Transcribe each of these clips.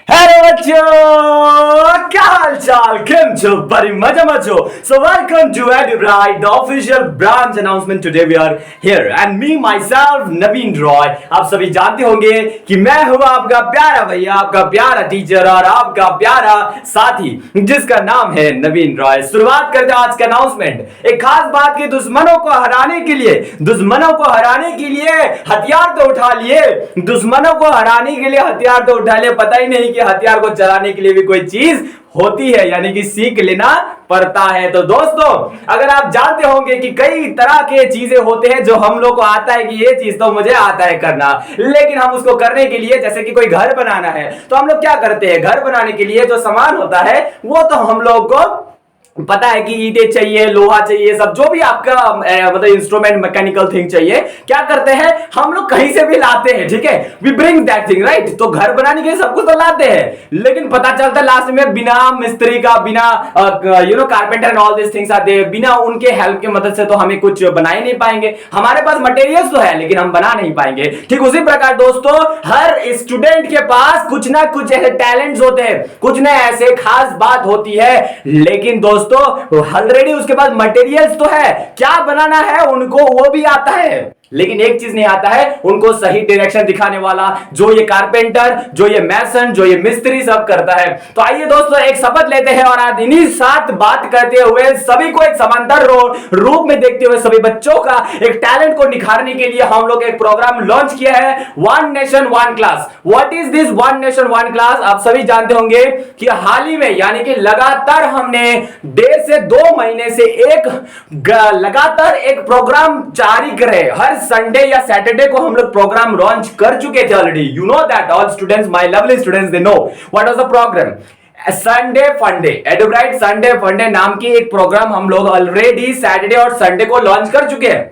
Hello बच्चों, क्या हाल चाल, केम छो, बड़ी मजा में छो। So welcome to EduBrite, the official branch announcement. Today we are here and me myself नवीन रॉय। आप सभी जानते होंगे कि मैं हूँ आपका प्यारा भैया, आपका प्यारा टीचर और आपका प्यारा साथी जिसका नाम है नवीन रॉय। शुरुआत करते हैं आज का अनाउंसमेंट एक खास बात की। दुश्मनों को हराने के लिए हथियार तो उठा लिए, दुश्मनों को हराने के लिए हथियार तो उठा लिए। पता ही नहीं कि हथियार को चलाने के लिए भी कोई चीज होती है, यानी कि सीख लेना पड़ता है। तो दोस्तों, अगर आप जानते होंगे कि कई तरह के चीजें होते हैं जो हम लोग को आता है कि ये चीज तो मुझे आता है करना, लेकिन हम उसको करने के लिए, जैसे कि कोई घर बनाना है तो हम लोग क्या करते हैं, घर बनाने के लिए जो सामान होता है वो तो हम लोग को पता है कि ईंटें चाहिए, लोहा चाहिए, सब जो भी आपका मतलब इंस्ट्रूमेंट मैकेनिकल थिंग चाहिए, क्या करते हैं हम लोग कहीं से भी लाते हैं, ठीक है, we bring that thing, right. तो घर बनाने के लिए सब कुछ तो लाते हैं, लेकिन पता चलता है लास्ट में बिना मिस्त्री का, बिना carpenter and all this things आते हैं, बिना उनके हेल्प की मदद से तो हमें कुछ बना ही नहीं पाएंगे। हमारे पास मटेरियल्स तो है लेकिन हम बना नहीं पाएंगे। ठीक उसी प्रकार दोस्तों, हर स्टूडेंट के पास कुछ ना कुछ ऐसे टैलेंट्स होते हैं, कुछ ना ऐसे खास बात होती है, लेकिन दोस्तों ऑलरेडी उसके पास मटेरियल्स तो है, क्या बनाना है उनको वो भी आता है, लेकिन एक चीज नहीं आता है उनको सही डायरेक्शन दिखाने वाला, जो ये कारपेंटर, जो ये मैसन, जो ये मिस्त्री सब करता है। तो आइए दोस्तों एक शपथ लेते हैं और आज इन्हीं साथ बात करते हुए सभी को एक समांतर रूप में देखते हुए सभी बच्चों का एक टैलेंट को निखारने के लिए हम लोग एक प्रोग्राम लॉन्च किया है, one nation one class. What is this one nation one class? आप सभी जानते होंगे कि हाल ही में, यानी कि लगातार हमने 1.5 से 2 महीने से लगातार एक प्रोग्राम जारी करे। हर संडे या सैटरडे को हम लोग प्रोग्राम लॉन्च कर चुके थे already. You know that all students, my lovely students, they know what was the programme. Sunday Funday, Edubright Sunday फंडे नाम की एक प्रोग्राम हम लोग ऑलरेडी सैटरडे और संडे को लॉन्च कर चुके हैं,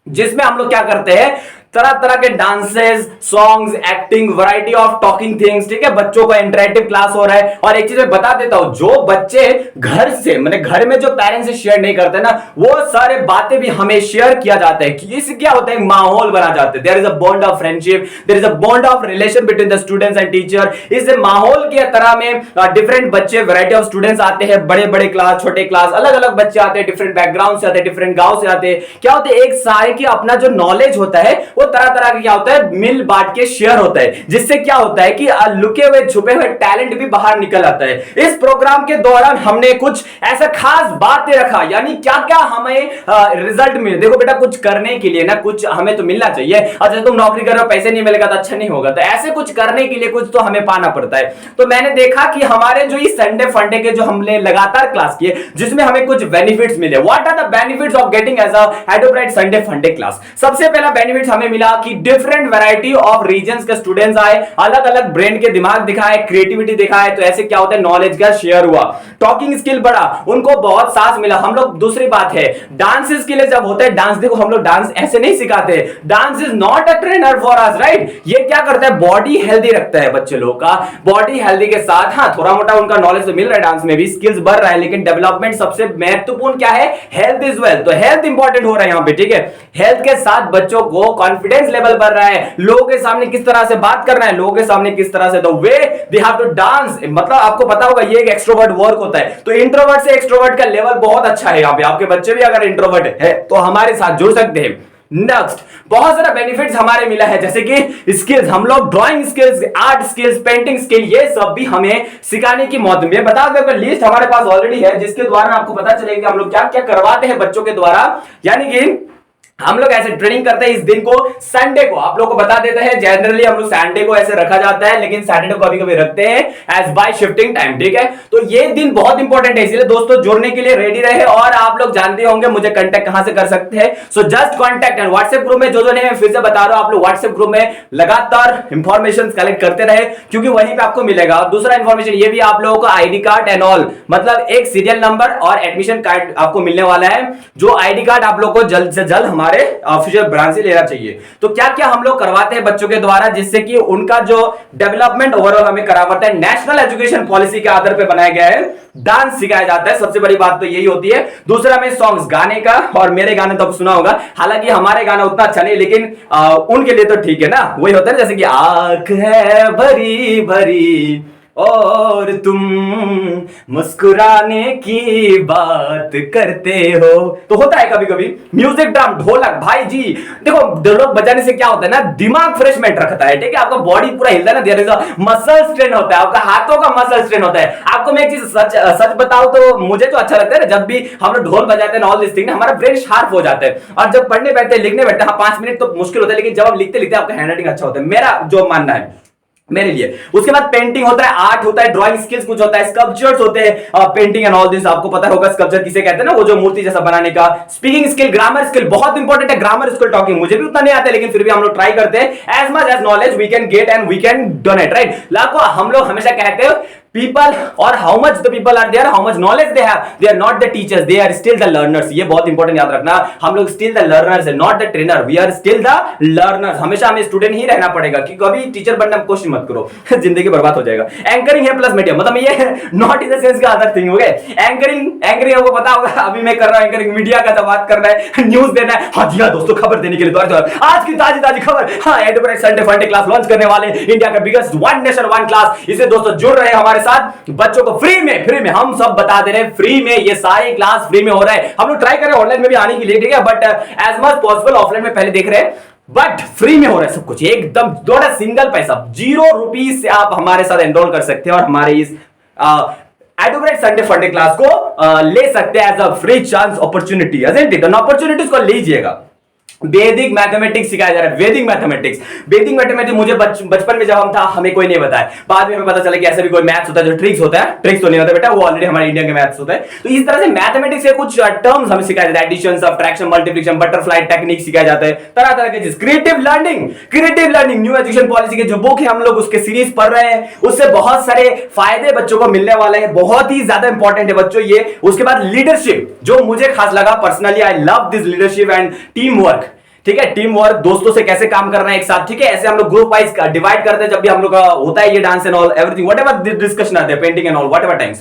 जिसमें हम लोग क्या करते हैं, तरह तरह के dances, songs, acting, variety of talking things, ठीक है, बच्चों का इंटरेक्टिव क्लास हो रहा है। और एक चीज मैं बता देता हूं, जो बच्चे घर से, मतलब घर में जो पेरेंट्स से शेयर नहीं करते ना, वो सारे बातें भी हमें शेयर किया जाता है कि इससे क्या होता है, माहौल बना जाते हैं। There is a bond of friendship, there is a bond of relation between the students and teacher. इस माहौल की तरह में डिफरेंट बच्चे, वैरायटी ऑफ स्टूडेंट्स आते हैं, बड़े बड़े क्लास, छोटे क्लास, अलग अलग बच्चे आते हैं, डिफरेंट बैकग्राउंड से आते हैं, डिफरेंट गांव से आते हैं। क्या होता है, एक सारे की अपना जो नॉलेज होता है वो तरह तरह का क्या होता है, मिल बांट के शेयर होता है, जिससे क्या होता है कि लुके हुए छुपे हुए टैलेंट भी बाहर निकल आता है। इस प्रोग्राम के दौरान हमने कुछ ऐसा खास बातें रखा, यानी क्या क्या हमें रिजल्ट मिले। देखो बेटा, कुछ करने के लिए ना कुछ हमें तो मिलना चाहिए। अच्छा, तुम नौकरी कर रहे हो, पैसे नहीं मिलेगा तो अच्छा नहीं होगा, तो ऐसे कुछ करने के लिए कुछ तो हमें पाना पड़ता है। तो मैंने देखा कि हमारे जो इस संडे फंडे के जो हमने लगातार क्लास किए, जिसमें हमें कुछ बेनिफिट्स मिले। What are the benefits of getting as a Edubright Sunday funday class? सबसे पहला बेनिफिट हमें मिला कि डिफरेंट वैरायटी ऑफ रीजन्स के स्टूडेंट्स आए, अलग अलग ब्रेन के दिमाग दिखाए, क्रिएटिविटी दिखाए, तो ऐसे क्या होता है, नॉलेज का शेयर हुआ, टॉकिंग स्किल बढ़ा, उनको बहुत साथ मिला हम लोग। दूसरी बात है, डांस स्किल जब होता है, डांस, देखो हम लोग डांस ऐसे नहीं सिखाते, dance is not a trainer for us, right. ये क्या करता है, बॉडी हेल्दी रखता है बच्चे लोग का, बॉडी हेल्दी के साथ, हाँ थोड़ा मोटा उनका नॉलेज तो मिल रहा है, डांस में भी स्किल्स बढ़ रहा है, लेकिन डेवलपमेंट सबसे महत्वपूर्ण क्या है, हेल्थ इज वेल्थ। तो हेल्थ इंपॉर्टेंट हो रहा है यहाँ पे, ठीक है। हेल्थ के साथ बच्चों को कॉन्फिडेंस लेवल बढ़ रहा है, लोगों के सामने किस तरह से बात करना है, लोगों के सामने किस तरह से, the way they have to dance, मतलब आपको पता होगा ये एक एक्सट्रोवर्ट वर्क होता है। तो इंट्रोवर्ट से एक्सट्रोवर्ट का लेवल बहुत अच्छा है यहाँ पे। आपके बच्चे भी अगर इंट्रोवर्ट है तो हमारे साथ जुड़ सकते हैं। नेक्स्ट, बहुत सारा बेनिफिट्स हमारे मिला है, जैसे कि स्किल्स, हम लोग drawing skills, art skills, painting skill, ये सब भी हमें सिखाने की मौत में। बता दो, लिस्ट हमारे पास ऑलरेडी है, जिसके द्वारा आपको पता चलेगा हम लोग क्या क्या करवाते हैं बच्चों के द्वारा। यानी कि हम लोग ऐसे ट्रेनिंग करते हैं। इस दिन को, संडे को, आप लोग को बता देते हैं, जनरली हम लोग संडे को ऐसे रखा जाता है, लेकिन सैटरडे को कभी कभी रखते हैं एज बाय शिफ्टिंग टाइम, ठीक है। तो ये दिन बहुत इंपॉर्टेंट है, इसलिए दोस्तों जुड़ने के लिए रेडी रहे। और आप लोग जानते होंगे मुझे कांटेक्ट कहां से कर सकते हैं, so just contact and WhatsApp group में, जो नहीं मैं फिर से बता रहा हूं, आप लोग व्हाट्सएप ग्रुप में लगातार इंफॉर्मेशन कलेक्ट करते रहे, क्योंकि वहीं पे आपको मिलेगा। और दूसरा इंफॉर्मेशन ये भी, आप लोगों को आईडी कार्ड एंड ऑल, मतलब एक सीरियल नंबर और एडमिशन कार्ड आपको मिलने वाला है, जो आईडी कार्ड आप लोग को जल्द से जल्द हमारे ऑफिशियल ब्रांच से लेना चाहिए। तो क्या क्या हम लोग करवाते हैं बच्चों के द्वारा, जिससे कि उनका जो डेवलपमेंट ओवरऑल हमें करावाता है, नेशनल एजुकेशन पॉलिसी के आधार पर बनाया गया है। डांस सिखाया जाता है, सबसे बड़ी बात तो यही होती है। दूसरा में सॉन्ग्स, गाने का, और मेरे गाने तो सुना होगा, हालांकि हमारे गाना उतना अच्छा नहीं, लेकिन उनके लिए तो ठीक है ना। वही होता है जैसे कि आंख है भरी भरी और तुम मुस्कुराने की बात करते हो। तो होता है कभी कभी म्यूजिक, ड्रम, ढोलक, भाई जी देखो ढोलक बजाने से क्या होता है ना, दिमाग फ्रेशमेंट रखता है, ठीक है, आपका बॉडी पूरा हिलता है ना, there is a muscle strain होता है, आपका हाथों का मसल स्ट्रेन होता है। आपको मैं एक चीज सच बताऊं तो मुझे तो अच्छा लगता है ना, जब भी हम लोग ढोल बजाते हैं ऑल दिस थिंग, हमारा ब्रेन शार्प हो जाता है, और जब पढ़ने बैठते हैं, लिखने बैठते हैं, 5 मिनट तो मुश्किल होता है, लेकिन जब आप लिखते लिखते आपका हैंडराइटिंग अच्छा होता है, मेरा जो मानना है मेरे लिए। उसके बाद पेंटिंग होता है, आर्ट होता है, ड्राइंग स्किल्स कुछ होता है, स्कल्पचर्स होते हैं, पेंटिंग एंड ऑल दिस। आपको पता होगा स्कल्पचर किसे कहते हैं ना, वो जो मूर्ति जैसा बनाने का। स्पीकिंग स्किल, ग्रामर स्किल बहुत इंपॉर्टेंट है, ग्रामर स्किल, टॉकिंग मुझे भी उतना नहीं आता है, लेकिन फिर भी हम लोग ट्राई करते हैं as much as knowledge we can get and we can donate, right. लाखों हम लोग हमेशा कहते हैं people or how much the people are there, how much knowledge they have, they are not the teachers, they are still the learners। ये बहुत important याद रखना, हम लोग still the learners है, not the trainer, we are still the learners। हमेशा हमें student ही रहना पड़ेगा, कि कभी टीचर बनने की कोशिश मत करो जिंदगी बर्बाद हो जाएगा। एंकरिंग है प्लस मीडिया, मतलब ये नॉट इन द सेंस का अदर थिंग, ओके। एंकरिंग आपको पता होगा, अभी मैं कर रहा हूं एंकरिंग, मीडिया का जब बात करना है, न्यूज देना है, हाँ जी हाँ दोस्तों, खबर देने के लिए तो आज की ताजी ताजी खबर, हाँ एडुब्रेट संडे फंडे क्लास लॉन्च करने वाले, इंडिया का biggest one nation one class. इसे दोस्तों जुड़ रहे हैं हमारे साथ, बच्चों को फ्री में हम सब बता दे रहे हैं, फ्री में ये सारे क्लास फ्री में हो रहा है। हम लोग ट्राई कर रहे हैं ऑनलाइन में भी आने के लिए, ठीक है, but as much possible offline में पहले देख रहे हैं, बट फ्री में हो रहा है सब कुछ, एकदम थोड़ा सिंगल पैसा, ₹0 से आप हमारे साथ एनरोल कर सकते हैं और हमारे इस एडुब्रेट संडे फंडे क्लास को ले सकते हैं as a free chance opportunity, opportunities को लीजिएगा। वैदिक मैथमेटिक्स सिखाया जा रहा है, वैदिक मैथमेटिक्स मुझे बचपन में जब हम था हमें कोई नहीं बताया, बाद में हमें पता चला कि ऐसा भी कोई मैथ्स होता है जो ट्रिक्स होता है, ट्रिक्स तो नहीं होता बेटा, वो ऑलरेडी हमारे इंडिया के मैथ्स होता है। तो इस तरह से मैथमेटिक्स के कुछ टर्म्स हमें सिखाया जाता है, addition, subtraction, multiplication, butterfly technique सिखाया जाता है, तरह तरह के चीज। Creative learning new education policy के जो बुक है हम लोग उसके सीरीज पढ़ रहे हैं, उससे बहुत सारे फायदे बच्चों को मिलने वाले हैं, बहुत ही ज्यादा इंपॉर्टेंट है बच्चों ये। उसके बाद लीडरशिप, जो मुझे खास लगा personally, I love this leadership and team work, ठीक है, टीम वर्क, दोस्तों से कैसे काम करना है एक साथ, ठीक है, ऐसे हम लोग ग्रुप वाइज डिवाइड करते हैं जब भी हम लोग का होता है ये dance and all everything, whatever discussion आते हैं, painting and all whatever times.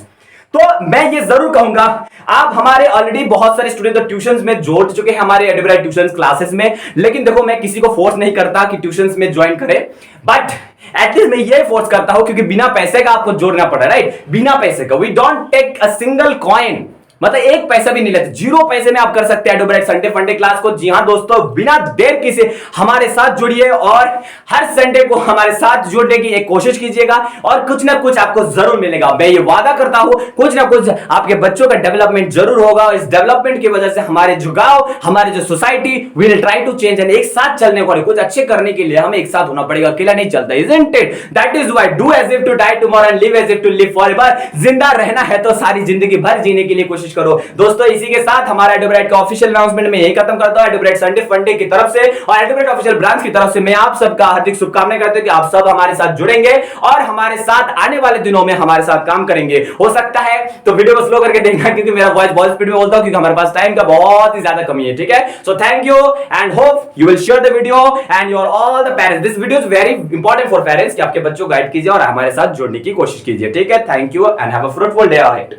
तो मैं ये जरूर कहूंगा, आप हमारे ऑलरेडी बहुत सारे स्टूडेंट तो ट्यूशंस में जोड़ चुके हैं हमारे एडुब्रेट ट्यूशंस क्लासेस में, लेकिन देखो मैं किसी को फोर्स नहीं करता कि ट्यूशंस में ज्वाइन करें, बट एटलीस्ट मैं ये फोर्स करता हूं क्योंकि बिना पैसे का आपको जोड़ना पड़ रहा है, राइट, बिना पैसे का, we don't take a single coin, मतलब एक पैसा भी नहीं लेते, 0 पैसे में आप कर सकते हैं एडुब्रेट संडे फंडे क्लास को। जी हां दोस्तों, बिना देर किसे हमारे साथ जुड़िए और हर संडे को हमारे साथ जुड़ने की एक कोशिश कीजिएगा और कुछ ना कुछ आपको जरूर मिलेगा। मैं ये वादा करता हूं कुछ ना कुछ आपके बच्चों का डेवलपमेंट जरूर होगा। इस डेवलपमेंट की वजह से हमारे जो गांव, हमारी जो society will try to change, and एक साथ चलने को, कुछ अच्छे करने के लिए हमें एक साथ होना पड़ेगा, अकेला नहीं चलता, isn't it? That is why do as if to die tomorrow and live as if to live forever। जिंदा रहना है तो सारी जिंदगी भर जीने के लिए कोशिश करो। दोस्तों इसी के साथ हमारा एडुब्रेट का ऑफिशियल अनाउंसमेंट में यही खत्म करता हूं। एडुब्रेट संडे फंडे की तरफ से और एडुब्रेट ऑफिशियल ब्रांच की तरफ से मैं आप सबका हार्दिक शुभकामनाएं करता हूं कि आप सब हमारे साथ जुड़ेंगे और हमारे साथ आने वाले दिनों में हमारे साथ काम करेंगे। हो सकता है तो वीडियो को स्लो करके देखना, क्योंकि मेरा वॉइस बहुत स्पीड में बोलता हूं, क्योंकि हमारे पास टाइम का बहुत ही ज्यादा कमी है, ठीक है। So thank you and hope you will share the video and your all the parents. This video is very important for parents कि आपके बच्चों को गाइड कीजिए और हमारे साथ जुड़ने की कोशिश कीजिए, ठीक है। Thank you and have a fruitful day ahead.